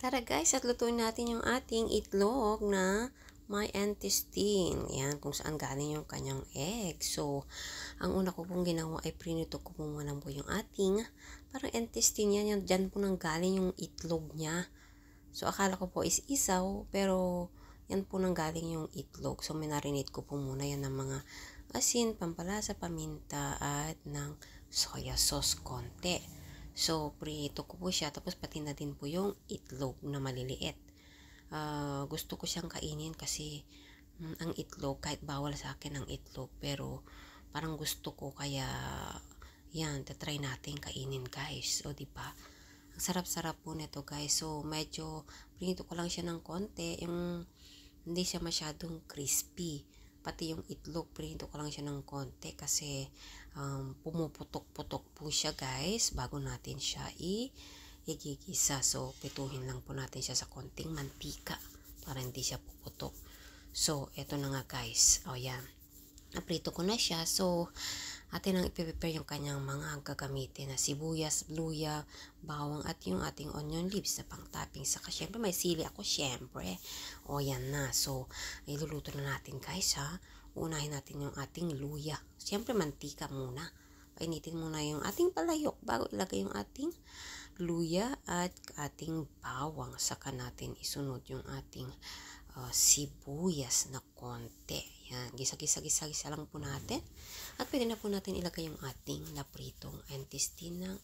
Tara guys, at lutuin natin yung ating itlog na may intestine. Yan, kung saan galing yung kanyang egg. So, ang una ko pong ginawa ay prinito ko po muna po yung ating parang intestine yan. Dyan po nang galing yung itlog niya. So, akala ko po is isaw, pero yan po nang galing yung itlog. So, minarinate ko po muna yan ng mga asin, pampalasa, paminta, at ng soya sauce konti. So, prito ko po siya. Tapos, pati na din po yung itlog na maliliit. Gusto ko siyang kainin kasi ang itlog, kahit bawal sa akin ang itlog, pero parang gusto ko kaya yan, tatry natin kainin guys. O, diba? Ang sarap-sarap po nito guys. So, medyo prito ko lang siya ng konti. Yung hindi siya masyadong crispy. Pati yung itlog, prito ko lang siya ng konti kasi pumuputok-putok po siya guys bago natin siya igigisa. So, pituhin lang po natin siya sa konting mantika para hindi siya puputok. So, eto na nga guys. O, yan. Naprito ko na siya. So, atin ang ipiprepare yung kanyang mga gagamitin na sibuyas, luya, bawang at yung ating onion leaves na pang topping. Saka syempre may sili ako syempre. O yan na. So, iluluto na natin guys ha. Unahin natin yung ating luya. Syempre mantika muna. Painitin muna yung ating palayok bago ilagay yung ating luya at ating bawang. Saka natin isunod yung ating sibuyas na konti. Yan, gisa-gisa lang po natin. At pwede na po natin ilagay yung ating napritong intestine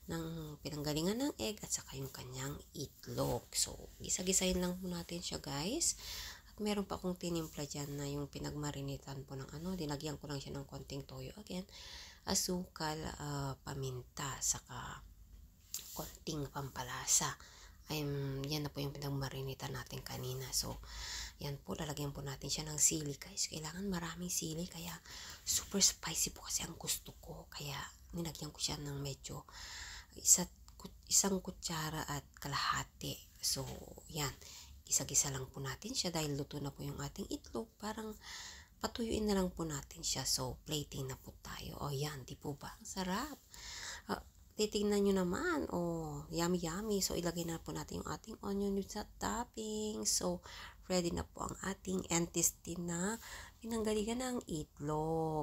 ng pinanggalingan ng egg at saka yung kanyang itlog. So, gisa-gisahin lang po natin siya guys. At meron pa akong tinimpla dyan na yung pinagmarinitan po ng dinagyan ko lang siya ng konting toyo again. Asukal, paminta, saka konting pampalasa. Yan na po yung pinagmarinitan natin kanina. So, yan po, lalagyan po natin siya ng sili guys. Kailangan maraming sili, kaya super spicy po kasi ang gusto ko. Kaya nilagyan ko siya ng medyo isang kutsara at kalahati. So, yan. Gisa-gisa lang po natin siya dahil luto na po yung ating itlog. Parang patuyuin na lang po natin siya. So, plating na po tayo. O, yan. Di po ba? Ang sarap. Titignan nyo naman. Yummy yummy. So, ilagay na po natin yung ating onion sa topping. So, ready na po ang ating intestine na pinanggalingan ng itlog.